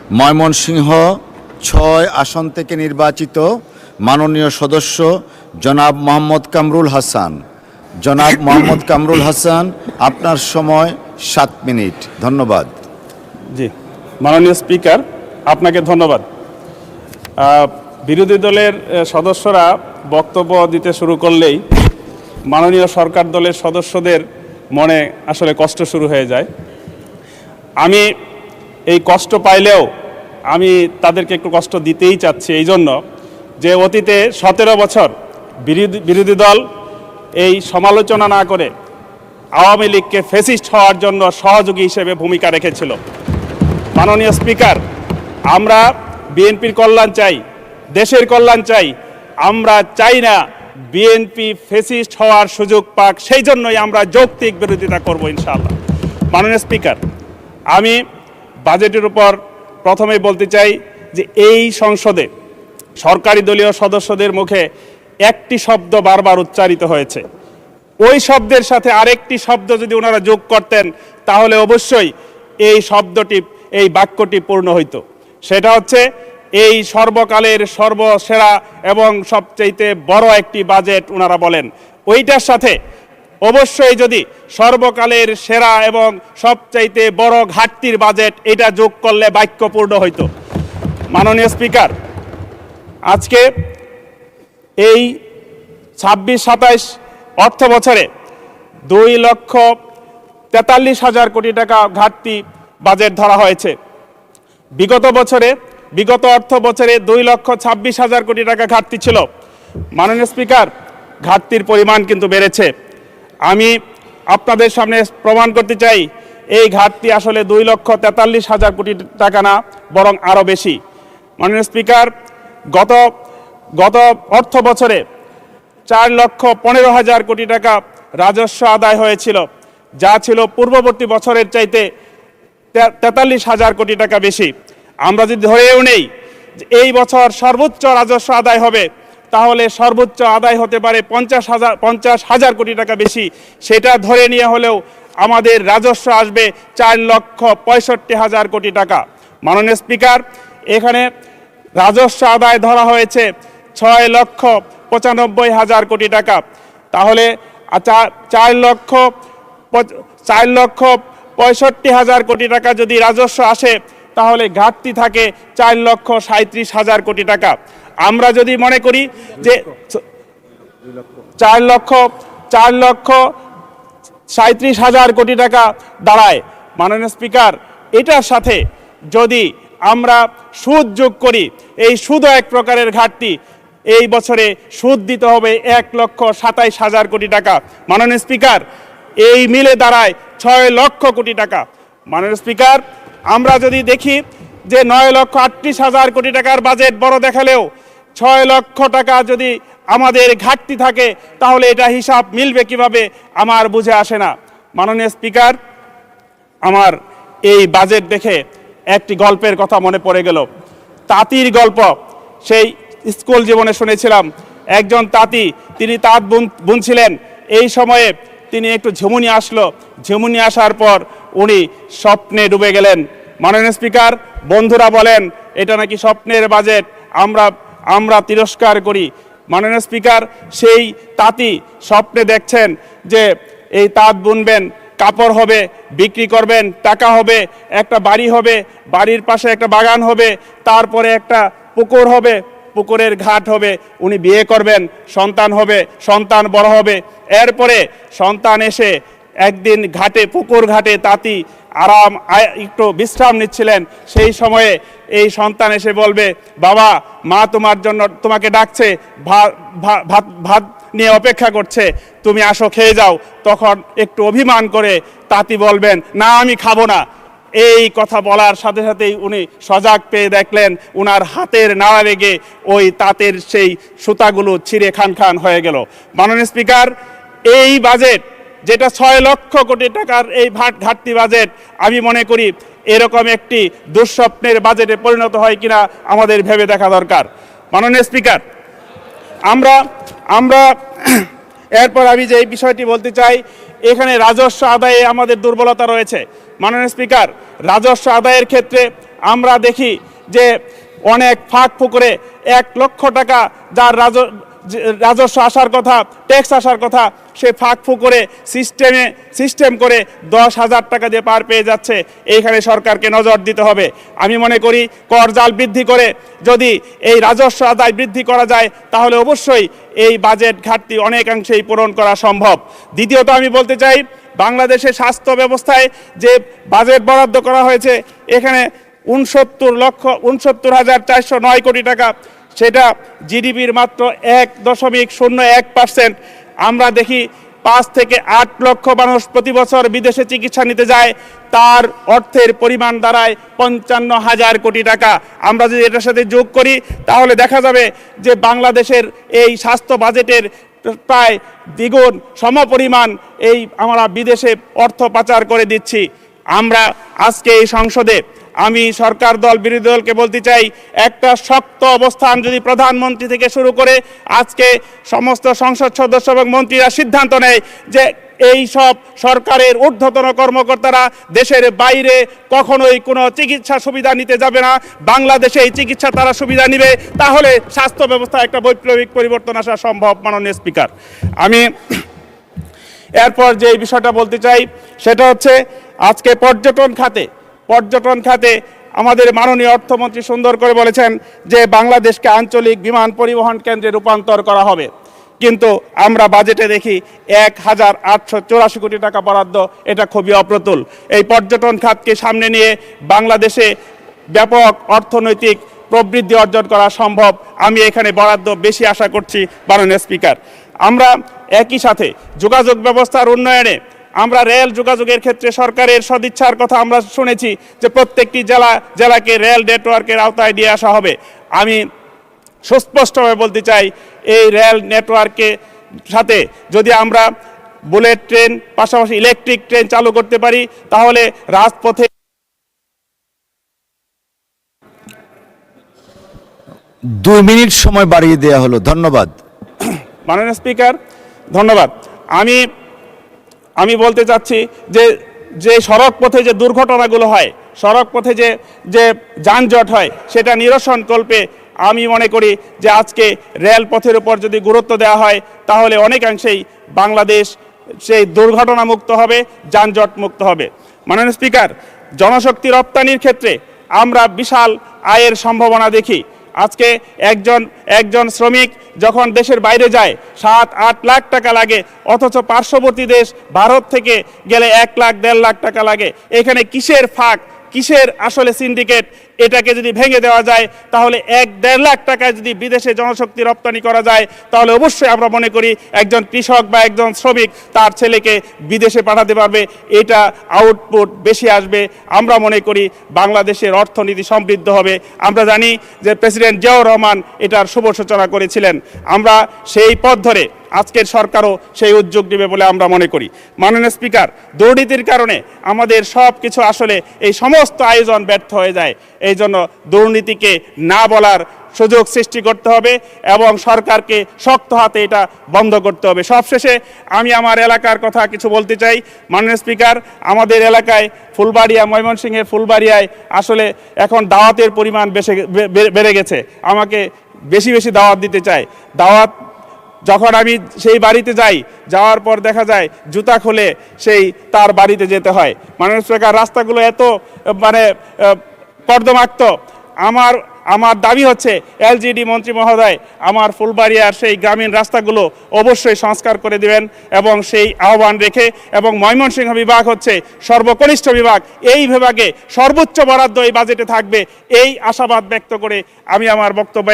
ময়মনসিংহ ৬ আসন থেকে নির্বাচিত মাননীয় সদস্য জনাব মোহাম্মদ কামরুল হাসান। জনাব মোহাম্মদ কামরুল হাসান, আপনার সময় 7 মিনিট। ধন্যবাদ। জি, মাননীয় স্পিকার, আপনাকে ধন্যবাদ। বিরোধী দলের সদস্যরা বক্তব্য দিতে শুরু করলেই মাননীয় সরকার দলের সদস্যদের মনে আসলে কষ্ট শুরু হয়ে যায়। আমি এই কষ্ট পাইলেও আমি তাদেরকে একটু কষ্ট দিতেই চাচ্ছি, এই জন্য যে অতীতে 17 বছর বিরোধী দল এই সমালোচনা না করে আওয়ামী লীগকে ফ্যাসিস্ট হওয়ার জন্য সহযোগী হিসেবে ভূমিকা রেখেছিল। মাননীয় স্পিকার, আমরা বিএনপির কল্যাণ চাই, দেশের কল্যাণ চাই। আমরা চাই না বিএনপি ফ্যাসিস্ট হওয়ার সুযোগ পাক, সেই জন্যই আমরা যৌক্তিক বিরোধিতা করব ইনশাআল্লাহ। মাননীয় স্পিকার, আমি বাজেটের উপর প্রথমেই বলতে চাই যে এই সংসদে সরকারি দলীয় সদস্যদের মুখে একটি শব্দ বারবার উচ্চারিত হয়েছে। ওই শব্দের সাথে আরেকটি শব্দ যদি ওনারা যোগ করতেন তাহলে অবশ্যই এই শব্দটি, এই বাক্যটি পূর্ণ হইত। সেটা হচ্ছে এই সর্বকালের সর্বসেরা এবং সবচাইতে বড় একটি বাজেট ওনারা বলেন। ওইটার সাথে অবশ্যই যদি সর্বকালের সেরা এবং সবচাইতে বড় ঘাটতির বাজেট এটা যোগ করলে বাক্য পূর্ণ হইত। মাননীয় স্পিকার, আজকে এই 26-27 অর্থ বছরে 2,43,000 কোটি টাকা ঘাটতি বাজেট ধরা হয়েছে। বিগত অর্থ বছরে 2,26,000 কোটি টাকা ঘাটতি ছিল। মাননীয় স্পিকার, ঘাটতির পরিমাণ কিন্তু বেড়েছে। আমি আপনাদের সামনে প্রমাণ করতে চাই এই ঘাটতি আসলে 2,43,000 কোটি টাকা না, বরং আরও বেশি। মাননীয় স্পিকার, গত অর্থ বছরে 4,15,000 কোটি টাকা রাজস্ব আদায় হয়েছিল, যা ছিল পূর্ববর্তী বছরের চাইতে 43,000 কোটি টাকা বেশি। আমরা যদি ধরেও নেই এই বছর সর্বোচ্চ রাজস্ব আদায় হবে, তাহলে সর্বোচ্চ আদায় হতে পারে 50,000 কোটি টাকা বেশি। সেটা ধরে নিয়ে হলেও আমাদের রাজস্ব আসবে 4,65,000 কোটি টাকা। মাননীয় স্পিকার, এখানে রাজস্ব আদায় ধরা হয়েছে 6,95,000 কোটি টাকা। তাহলে 4,65,000 কোটি টাকা যদি রাজস্ব আসে, তাহলে ঘাটতি থাকে 4,37,000 কোটি টাকা। আমরা যদি মনে করি যে 4,37,000 কোটি টাকা দাঁড়ায়, মাননীয় স্পিকার, এটার সাথে যদি আমরা সুদ যোগ করি, এই সুদও এক প্রকারের ঘাটতি। এই বছরে সুদ দিতে হবে 1,27,000 কোটি টাকা। মাননীয় স্পিকার, এই মিলে দাঁড়ায় 6 লক্ষ কোটি টাকা। মাননীয় স্পিকার, আমরা যদি দেখি যে 9,38,000 কোটি টাকার বাজেট বড় দেখালেও 6 লক্ষ টাকা যদি আমাদের ঘাটতি থাকে, তাহলে এটা হিসাব মিলবে কিভাবে আমার বুঝে আসে না। মাননীয় স্পিকার, আমার এই বাজেট দেখে একটি গল্পের কথা মনে পড়ে গেল। তাঁতির গল্প সেই স্কুল জীবনে শুনেছিলাম। একজন তাঁতি, তিনি তাঁত বুনছিলেন। এই সময়ে তিনি একটু ঝিমুনি আসলো। ঝিমুনি আসার পর উনি স্বপ্নে ডুবে গেলেন। মাননীয় স্পিকার, বন্ধুরা বলেন এটা নাকি স্বপ্নের বাজেট, আমরা তিরস্কার করি। মাননীয় স্পিকার, সেই তাঁতি স্বপ্নে দেখছেন যে এই তাঁত বুনবেন, কাপড় হবে, বিক্রি করবেন, টাকা হবে, একটা বাড়ি হবে, বাড়ির পাশে একটা বাগান হবে, তারপরে একটা পুকুর হবে, পুকুরের ঘাট হবে, উনি বিয়ে করবেন, সন্তান হবে, সন্তান বড় হবে। এরপরে সন্তান এসে একদিন পুকুর ঘাটে তাঁতি একটু বিশ্রাম নিচ্ছিলেন। সেই সময়ে এই সন্তান এসে বলবে, বাবা, মা তোমার জন্য তোমাকে ডাকছে, ভাত নিয়ে অপেক্ষা করছে, তুমি আসো, খেয়ে যাও। তখন একটু অভিমান করে তাঁতি বলবেন, না, আমি খাবো না। এই কথা বলার সাথে সাথেই উনি সজাগ পেয়ে দেখলেন উনার হাতের নাড়া লেগে ওই তাঁতের সেই সুতাগুলো ছিঁড়ে খান হয়ে গেল। মাননীয় স্পিকার, এই বাজেট যেটা 6 লক্ষ কোটি টাকার এই ঘাটতি বাজেট, আমি মনে করি এরকম একটি দুঃস্বপ্নের বাজেটে পরিণত হয় কিনা আমাদের ভেবে দেখা দরকার। মাননীয় স্পিকার, আমরা এরপর আমি যে বিষয়টি বলতে চাই, এখানে রাজস্ব আদায়ে আমাদের দুর্বলতা রয়েছে। মাননীয় স্পিকার, রাজস্ব আদায়ের ক্ষেত্রে আমরা দেখি যে অনেক ফাঁক ফুকরে 1 লক্ষ টাকা যার রাজস্ব আসার কথা, ট্যাক্স আসার কথা, সে ফাঁক ফুকরে সিস্টেম করে 10,000 টাকা দিয়ে পার পেয়ে যাচ্ছে। এইখানে সরকারকে নজর দিতে হবে। আমি মনে করি কর জাল বৃদ্ধি করে যদি এই রাজস্ব আদায় বৃদ্ধি করা যায় তাহলে অবশ্যই এই বাজেট ঘাটতি অনেকাংশেই পূরণ করা সম্ভব। দ্বিতীয়ত আমি বলতে চাই, বাংলাদেশের স্বাস্থ্য ব্যবস্থায় যে বাজেট বরাদ্দ করা হয়েছে এখানে 69,409 কোটি টাকা, সেটা জিডিপির মাত্র 1.01%। আমরা দেখি 5 থেকে 8 লক্ষ মানুষ প্রতি বছর বিদেশে চিকিৎসা নিতে যায়, তার অর্থের পরিমাণ দাঁড়ায় 55,000 কোটি টাকা। আমরা যদি এটার সাথে যোগ করি তাহলে দেখা যাবে যে বাংলাদেশের এই স্বাস্থ্য বাজেটের প্রায় দ্বিগুণ সমপরিমাণ এই আমরা বিদেশে অর্থ পাচার করে দিচ্ছি। আমরা আজকে এই সংসদে আমি সরকার দল বিরোধী দলকে বলতে চাই, একটা শক্ত অবস্থান যদি প্রধানমন্ত্রী থেকে শুরু করে আজকে সমস্ত সংসদ সদস্য এবং মন্ত্রীরা সিদ্ধান্ত নেয় যে এই সব সরকারের ঊর্ধ্বতন কর্মকর্তারা দেশের বাইরে কখনোই কোনো চিকিৎসা সুবিধা নিতে যাবে না, বাংলাদেশে এই চিকিৎসা তারা সুবিধা নেবে, তাহলে স্বাস্থ্য ব্যবস্থা একটা বৈপ্লবিক পরিবর্তন আসা সম্ভব। মাননীয় স্পিকার, আমি এরপর যে বিষয়টা বলতে চাই সেটা হচ্ছে আজকে পর্যটন খাতে আমাদের মাননীয় অর্থমন্ত্রী সুন্দর করে বলেছেন যে বাংলাদেশকে আঞ্চলিক বিমান পরিবহন কেন্দ্রে রূপান্তর করা হবে, কিন্তু আমরা বাজেটে দেখি 1,884 কোটি টাকা বরাদ্দ। এটা খুবই অপ্রতুল। এই পর্যটন খাতকে সামনে নিয়ে বাংলাদেশে ব্যাপক অর্থনৈতিক প্রবৃদ্ধি অর্জন করা সম্ভব। আমি এখানে বরাদ্দ বেশি আশা করছি। মাননীয় স্পিকার, আমরা একই সাথে যোগাযোগ ব্যবস্থার উন্নয়নে আমরা রেল যোগাযোগের ক্ষেত্রে সরকারের সদিচ্ছার কথা আমরা শুনেছি যে প্রত্যেকটি জেলাকে রেল নেটওয়ার্কের আওতায় নিয়ে আসা হবে। আমি সুস্পষ্টভাবে বলতে চাই, এই রেল নেটওয়ার্কের সাথে যদি আমরা বুলেট ট্রেন পাশাপাশি ইলেকট্রিক ট্রেন চালু করতে পারি তাহলে রাজপথে 2 মিনিট সময় বাড়িয়ে দেওয়া হলো। ধন্যবাদ। মাননীয় স্পিকার, ধন্যবাদ। আমি বলতে চাচ্ছি যে সড়ক পথে যে দুর্ঘটনাগুলো হয়, সড়ক পথে যে যানজট হয়, সেটা নিরসন কল্পে আমি মনে করি যে আজকে রেলপথের উপর যদি গুরুত্ব দেওয়া হয় তাহলে অনেকাংশেই বাংলাদেশ সেই দুর্ঘটনা মুক্ত হবে, যানজট মুক্ত হবে। মাননীয় স্পিকার, জনশক্তি রপ্তানির ক্ষেত্রে আমরা বিশাল আয়ের সম্ভাবনা দেখি। আজকে একজন শ্রমিক যখন দেশের বাইরে যায় 7-8 লাখ টাকা লাগে, অথচ পার্শ্ববর্তী দেশ ভারত থেকে গেলে 1 লাখ 1.5 লাখ টাকা লাগে। এখানে কিসের ফাঁক, কিসের আসলে সিন্ডিকেট? এটাকে যদি ভেঙে দেওয়া যায় তাহলে 1-1.5 লাখ টাকায় যদি বিদেশে জনশক্তি রপ্তানি করা যায় তাহলে অবশ্যই আমরা মনে করি একজন কৃষক বা একজন শ্রমিক তার ছেলেকে বিদেশে পাঠাতে পারবে, এটা আউটপুট বেশি আসবে। আমরা মনে করি বাংলাদেশের অর্থনীতি সমৃদ্ধ হবে। আমরা জানি যে প্রেসিডেন্ট জিয়াউর রহমান এটার শুভ সূচনা করেছিলেন। আমরা সেই পথ ধরে আজকের সরকারও সেই উদ্যোগ নেবে বলে আমরা মনে করি। মাননীয় স্পিকার, দুর্নীতির কারণে আমাদের সব কিছু আসলে এই সমস্ত আয়োজন ব্যর্থ হয়ে যায়। এই জন্য দুর্নীতিকে না বলার সুযোগ সৃষ্টি করতে হবে এবং সরকারকে শক্ত হাতে এটা বন্ধ করতে হবে। সবশেষে আমি আমার এলাকার কথা কিছু বলতে চাই। মাননীয় স্পিকার, আমাদের এলাকায় ফুলবাড়িয়া, ময়মনসিংহের ফুলবাড়িয়ায় আসলে এখন দাওয়াতের পরিমাণ বেড়ে গেছে। আমাকে বেশি বেশি দাওয়াত দিতে চায়। দাওয়াত যখন আমি সেই বাড়িতে যাওয়ার পর দেখা যায় জুতা খুলে তার বাড়িতে যেতে হয়। মাননীয় স্পিকার, রাস্তাগুলো এত কর্দমাক্ত। আমার দাবি হচ্ছে এলজিডি মন্ত্রী মহোদয় আমার ফুলবাড়িয়ার সেই গ্রামীণ রাস্তাগুলো অবশ্যই সংস্কার করে দিবেন এবং সেই আহ্বান রেখে, এবং ময়মনসিংহ বিভাগ হচ্ছে সর্বকনিষ্ঠ বিভাগ, এই বিভাগে সর্বোচ্চ বরাদ্দ এই বাজেটে থাকবে, এই আশাবাদ ব্যক্ত করে আমি আমার বক্তব্য